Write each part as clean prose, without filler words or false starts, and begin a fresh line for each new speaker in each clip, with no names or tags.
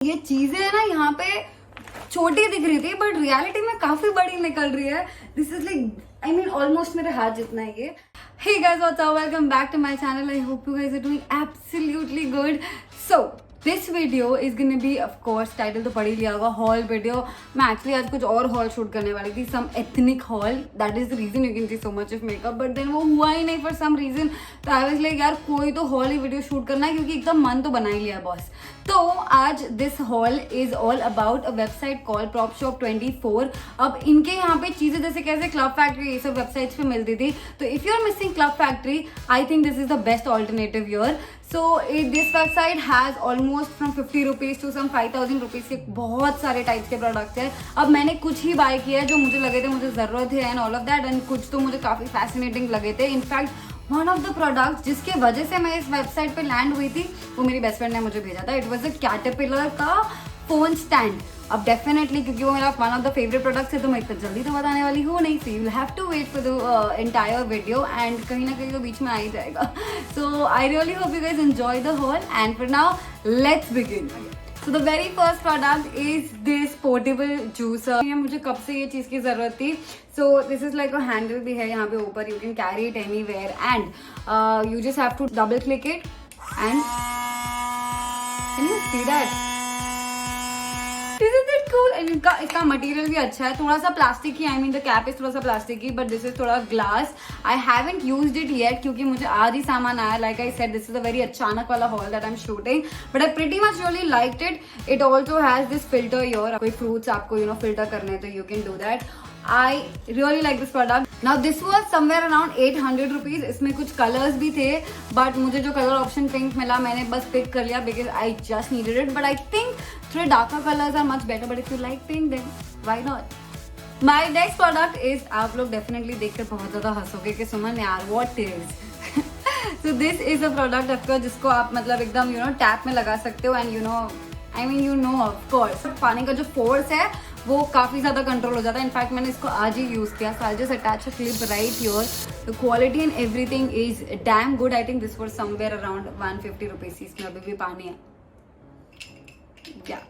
ये चीजें है ना यहाँ पे छोटी दिख रही थी बट रियलिटी में काफी बड़ी निकल रही है. This is like I mean almost मेरे हाथ जितना है ये. Hey guys, what's up? Welcome back to my channel. I hope you guys are doing absolutely good. So this video is gonna be, of course, title तो पढ़ ही लिया होगा, haul video. मैं actually आज कुछ और haul shoot करने वाली थी, some ethnic haul. That is the reason you can see so much of makeup. But then वो हुआ ही नहीं for some reason. तो I was like यार कोई तो haul ही video shoot करना है क्योंकि एकदम मन तो बना ही लिया बॉस. तो आज this haul is all about a website called PropShop24. अब इनके यहाँ पे चीजें जैसे कैसे क्लब फैक्ट्री ये सब वेबसाइट्स पे मिलती थी, तो if you are missing club factory I think this is the best alternative your. So this website has almost from 50 rupees to some 5000 rupees के बहुत सारे टाइप्स के प्रोडक्ट्स हैं. अब मैंने कुछ ही बाय किया है जो मुझे लगे थे मुझे ज़रूरत है and all of that, and कुछ तो मुझे काफ़ी फैसिनेटिंग लगे थे. In fact one of the products जिसके वजह से मैं इस वेबसाइट पे लैंड हुई थी वो मेरी बेस्ट फ्रेंड ने मुझे भेजा था. इट वॉज अ कैटरपिलर का फोन स्टैंड. अब डेफिनेटली क्योंकि वो मेरा one of the favourite products है तो मैं इतना जल्दी तो बताने वाली हूँ नहीं. So you will have to wait for the entire video and कहीं ना कहीं तो बीच में आ ही जाएगा. So I really hope you guys enjoy the whole and for now let's begin. So the very first product is this portable juicer. मुझे कब से ये चीज़ की ज़रूरत थी. So this is like a handle भी है यहाँ पे ऊपर. You can carry it anywhere and you just have to double click it and can you see that? Isn't it cool? And इसका मटेरियल भी अच्छा है. थोड़ा सा प्लास्टिक ही, I mean the cap is थोड़ा सा प्लास्टिक ही, बट दिस इज थोड़ा glass. I haven't used it yet क्योंकि मुझे आज ही सामान आया. Like I said this is a very अचानक वाला haul that I am shooting, but I pretty much really liked it. It also has this filter your. कोई fruits आपको फिल्टर करने हैं तो you can do that. I really like this product. Now this was somewhere around 800 rupees. इसमें कुछ colours भी थे but मुझे जो कलर ऑप्शन पिंक मिला मैंने बस पिक कर लिया because I just needed it. But I think थोड़े darker colors are much better. But if you like pink then why not? My next product is, आप लोग definitely देखकर बहुत ज़्यादा हंसोगे कि सुमन यार what is? So this is a product of course जिसको आप मतलब एकदम टैप में लगा सकते हो एंड of course पानी का जो फोर्स है वो काफ़ी ज़्यादा कंट्रोल हो जाता है. इनफैक्ट मैंने इसको आज ही यूज़ किया. So I just attach a clip right here. The quality and everything is damn good. I think this was somewhere around 150 rupees. इसमें अभी भी पानी है. या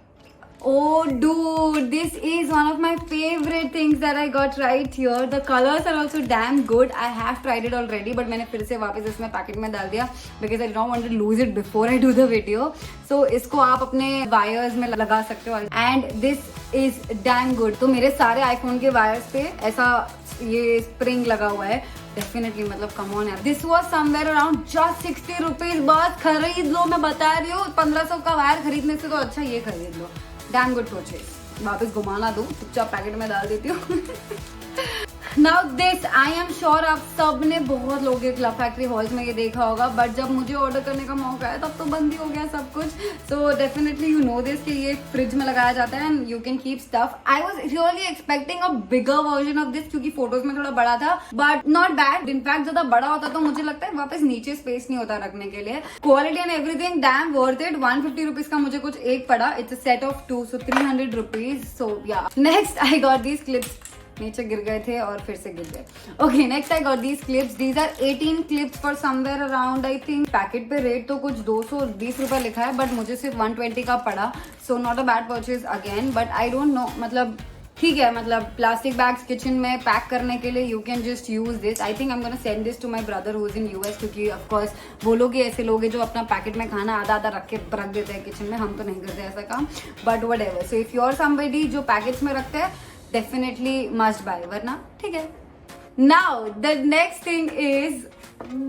Oh dude, this is one of my favorite things that I got right here. The colors are also damn good. I have tried it already, but मैंने फिर से वापस इसमें पैकेट में डाल दिया because I don't want to lose it before I do the video. So इसको आप अपने वायर्स में लगा सकते हो and this is damn good. तो मेरे सारे आईफोन के वायर्स पे ऐसा ये स्प्रिंग लगा हुआ है. डेफिनेटली मतलब कम ऑन यार. This was somewhere around just 60 rupees. बस खरीद लो. मैं बता रही हूँ 1500 का वायर खरीदने से तो अच्छा ये खरीद लो. Damn good purchase. वापस घुमाना दो, चुपचाप पैकेट में डाल देती हूँ. Now this I am sure आप सब ने बहुत लोगों के क्लब फैक्ट्री हॉल्स में ये देखा होगा, बट जब मुझे ऑर्डर करने का मौका आया तब तो बंद ही हो गया सब कुछ. So definitely you know this कि ये फ्रिज में लगाया जाता है and you can keep stuff. I was really expecting a bigger version of this क्योंकि फोटोज में थोड़ा बड़ा था, बट नॉट बैड. इनफैक्ट ज्यादा बड़ा होता तो मुझे लगता है वापस नीचे स्पेस नहीं होता रखने के लिए. Quality and everything damn worth it. 150 rupees का मुझे कुछ एक पड़ा. It's a set of 2 so 300 rupees. So या next I got these clips. नीचे गिर गए थे और फिर से गिर गए. Okay next I got these clips. These are 18 clips for somewhere around I think. Packet पे रेट तो कुछ 220 रुपए लिखा है बट मुझे सिर्फ 120 का पड़ा. So not a bad purchase again. But I don't know मतलब ठीक है मतलब प्लास्टिक बैग्स किचन में पैक करने के लिए you can just use this. I think I am gonna send this to my brother who is in US क्योंकि of course वो लोग ही ऐसे लोग हैं जो अपना पैकेट में खाना आधा आधा रख देते हैं किचन में. हम तो नहीं करते ऐसा काम but whatever. So if you are somebody जो पैकेट्स में रखते हैं डेफिनेटली मस्ट बाय, वरना ठीक है. Now the next thing is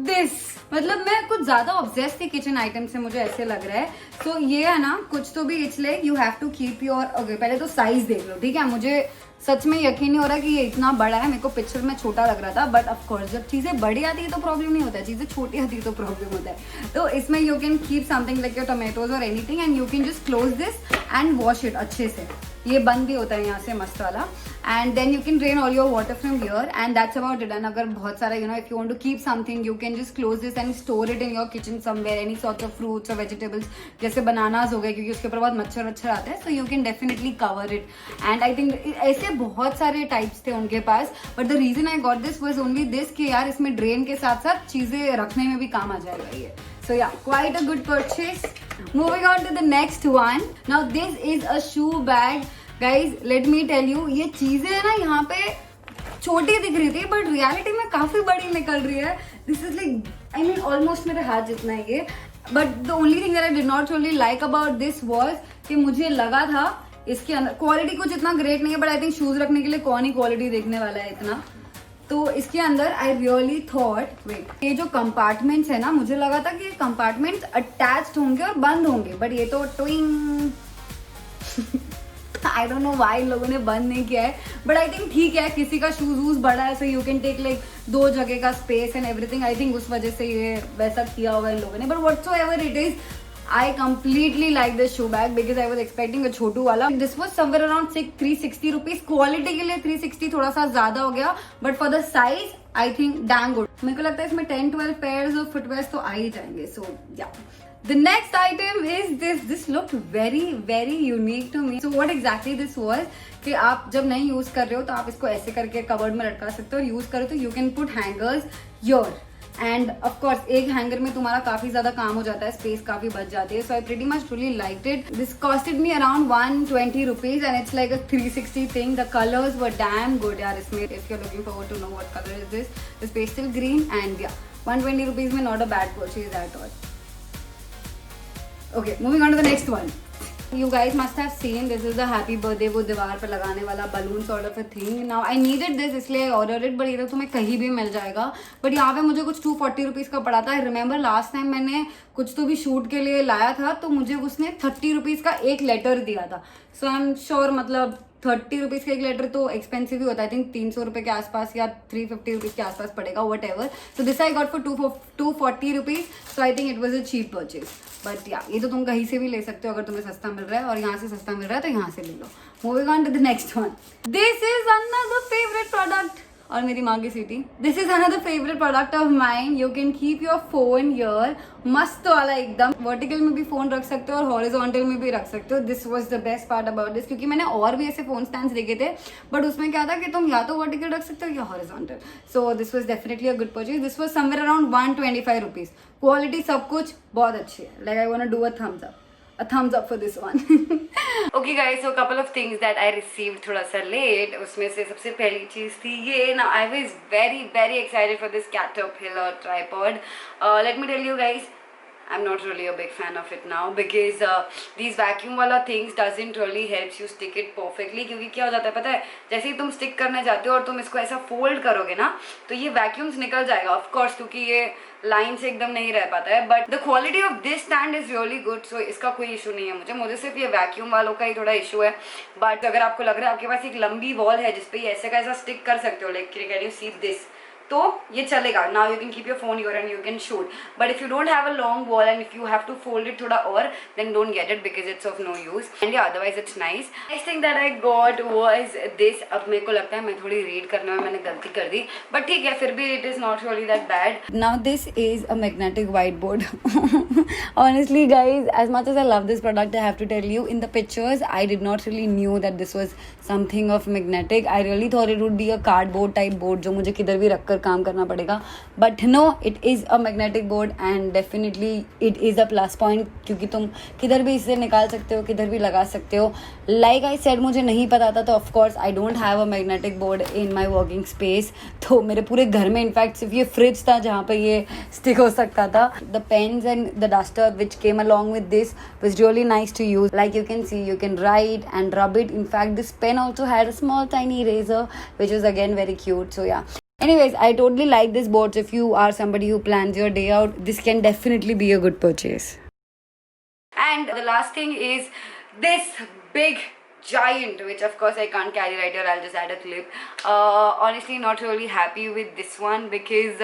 this. मतलब मैं कुछ ज्यादा ऑब्सेस थी किचन आइटम से मुझे ऐसे लग रहा है. तो ये है ना कुछ तो भी इसलिए you have to keep your. Okay पहले तो साइज देख लो ठीक है. मुझे सच में यकीन नहीं हो रहा कि ये इतना बड़ा है. मेरे को पिक्चर में छोटा लग रहा था बट ऑफकोर्स जब चीज़ें बड़ी आती है तो प्रॉब्लम नहीं होता है, चीज़ें छोटी आती है तो प्रॉब्लम होता है. तो इसमें you can keep something like your tomatoes और anything and you can just close this and wash it अच्छे से. ये बंद भी होता है यहाँ से मस्त वाला. And then you can drain all your water from here and that's about it. And अगर बहुत सारा if you want to keep something you can just close this and store it in your kitchen somewhere. Any sort of fruits और vegetables जैसे bananas हो गए क्योंकि उसके ऊपर बहुत मच्छर आते हैं. So you can definitely cover it. And I think ऐसे बहुत सारे टाइप्स थे उनके पास but the reason I got this was only this कि यार इसमें ड्रेन के साथ साथ चीजें रखने में भी काम आ जाएगा ये. So yeah, quite a good purchase. Moving on to the next one. Now this is a shoe bag. Guys, let me tell you, ये चीजें है ना यहाँ पे छोटी दिख रही थी बट रियलिटी में काफी बड़ी निकल रही है. This is like, I mean almost मेरे हाथ जितना है ये. But the only thing that I did not really like about this was कि मुझे लगा था इसके अंदर क्वालिटी कुछ इतना ग्रेट नहीं है, बट आई थिंक शूज रखने के लिए कौन ही क्वालिटी देखने वाला है इतना. तो इसके अंदर आई रियली थॉट, वेट, ये जो कंपार्टमेंट्स है ना, मुझे लगा था कि ये कंपार्टमेंट्स अटैच्ड होंगे और बंद होंगे, बट ये तो ट्विंग आई डोंट नो व्हाई लोगों ने बंद नहीं किया है. बट आई थिंक ठीक है, किसी का शूज वूज बड़ा है so you can take like 2 जगह का space and everything. I think उस वजह से ये वैसा किया होगा इन लोगों ने. But whatsoever it is, I completely like this shoe bag because I was expecting a छोटू वाला. This was somewhere around 360 rupees. Quality के लिए 360 थोड़ा सा ज्यादा हो गया, but for the size I think damn good. मेरे को लगता है इसमें 10-12 pairs of footwears तो आ ही जाएंगे. So yeah. The next item is this. This looked very very unique to me. So what exactly this was कि आप जब नहीं यूज कर रहे हो तो आप इसको ऐसे करके कवर्ड में लटका सकते हो, और यूज करो तो you can put hangers your. And of course एक हैंगर में तुम्हारा काफी ज्यादा काम हो जाता है, स्पेस काफी बच जाती है. So I pretty much truly liked it. This costed me around 120 rupees and it's like a 360 thing. The colours were damn good यार इसमें. If you are looking forward to know what colour is this, this pastel green and या 120 rupees में not a bad purchase at all. Okay, moving on to the next one. You guys must have seen this is the happy birthday वो दीवार पर लगाने वाला balloon sort of a thing. Now I needed this इसलिए I ordered it, but ये तो तुम्हें कहीं भी मिल जाएगा. But यहाँ पे मुझे कुछ 240 rupees का पड़ा था. I remember last time मैंने कुछ तो भी शूट के लिए लाया था तो मुझे उसने 30 rupees का एक लेटर दिया था. So I'm sure मतलब 30 rupees का एक लेटर तो एक्सपेंसिव ही होता है. आई थिंक 300 रुपये के आसपास या 350 rupees के आसपास पड़ेगा, whatever. So this I got for 240 rupees. So I think it was a cheap purchase. But yeah ये तो तुम कहीं से भी ले सकते हो अगर तुम्हें सस्ता मिल रहा है, और यहाँ से सस्ता मिल रहा है तो यहाँ से ले लो. Moving on to the next one. This is another favourite product, और मेरी माँ की सीटी. This is another favourite product of mine. You can keep your phone here. मस्त वाला एकदम. वर्टिकल में भी फोन रख सकते हो और हॉरिजॉन्टल में भी रख सकते हो. This was the best part about this, क्योंकि मैंने और भी ऐसे फोन स्टैंड्स देखे थे बट उसमें क्या था कि तुम या तो वर्टिकल रख सकते हो या horizontal. So this was definitely a good purchase. This was somewhere around 125 rupees. Quality सब कुछ बहुत अच्छी है. Like I want to do a thumbs up. A thumbs up for this one. Okay guys, so couple of things that I received थोड़ा सा late. उसमें से सबसे पहली चीज़ थी ये. Now I was very excited for this Caterpillar tripod. Let me tell you guys, I'm not really a big fan of it now because these vacuum वाला things doesn't really helps you stick it perfectly. क्योंकि क्या हो जाता है पता है, जैसे ही तुम stick करने जाते हो और तुम इसको ऐसा fold करोगे ना तो ये vacuums निकल जाएगा of course, क्योंकि ये लाइन से एकदम नहीं रह पाता है. But the quality of this stand is really good. So इसका कोई इशू नहीं है मुझे सिर्फ ये वैक्यूम वालों का ही थोड़ा इशू है. बट अगर आपको लग रहा है आपके पास एक लंबी वॉल है जिसपे ये ऐसे का ऐसा स्टिक कर सकते हो, like can you see this, तो ये चलेगा. Now you can keep your phone your and you can shoot. But if you don't have a long wall and if you have to fold it थोड़ा और, then don't get it because it's of no use. And yeah otherwise it's nice. Next thing that I got was this. अब मेरे को लगता है मैं थोड़ी read करने में मैंने गलती कर दी, बट ठीक है फिर भी it is not really that bad. Now this is a magnetic white board. Honestly guys, as much as I love this product, I have to tell you, in the pictures I did not really knew that this was something of magnetic. I really thought it would be a cardboard type board जो मुझे किधर भी रख कर काम करना पड़ेगा. But no, it is a magnetic board and definitely it is a plus point, क्योंकि तुम किधर भी इसे निकाल सकते हो, किधर भी लगा सकते हो. Like I said, मुझे नहीं पता था तो of course I don't have a magnetic board in my working space. तो मेरे पूरे घर में इनफैक्ट सिर्फ ये फ्रिज था जहाँ पे ये स्टिक हो सकता था. The pens and the duster which came along with this was really nice to use. Like you can see, you can write and rub it. In fact, this pen also had a small tiny eraser which was again very cute. So yeah. Anyways, I totally like this board. So if you are somebody who plans your day out, this can definitely be a good purchase. And the last thing is this big giant, which of course I can't carry right here. I'll just add a clip. Honestly not really happy with this one because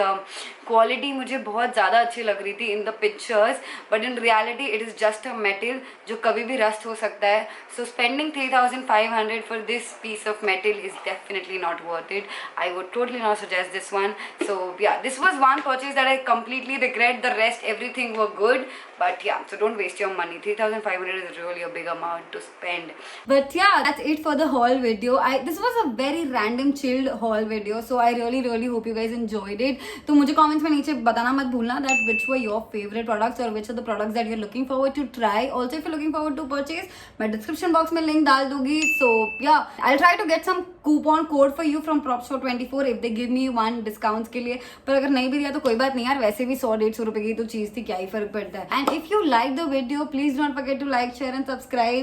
quality मुझे बहुत ज़्यादा अच्छी लग रही थी in the pictures, but in reality it is just a metal जो कभी भी rust हो सकता है. So spending 3,500 for this piece of metal is definitely not worth it. I would totally not suggest this one. So yeah, this was one purchase that I completely regret. The rest everything were good, But yeah, so don't waste your money. 3,500 is really a big amount to spend. But yeah, that's it for the haul video. This was a very random chilled haul video, so I really hope you guys enjoyed it. तो मुझे comments में नीचे बताना मत भूलना that which were your favorite products or which are the products that you're looking forward to try. Also, if you're looking forward to purchase, मैं description box में link डाल दूंगी. So yeah, I'll try to get some coupon code for you from PropStore24 if they give me one discounts के लिए. पर अगर नहीं भी दिया तो कोई बात नहीं यार, वैसे भी 100-150 रुपए की तो चीज थी, क्या ही फर्क पड़ता है. And if you like the video, please don't forget to like, share and subscribe.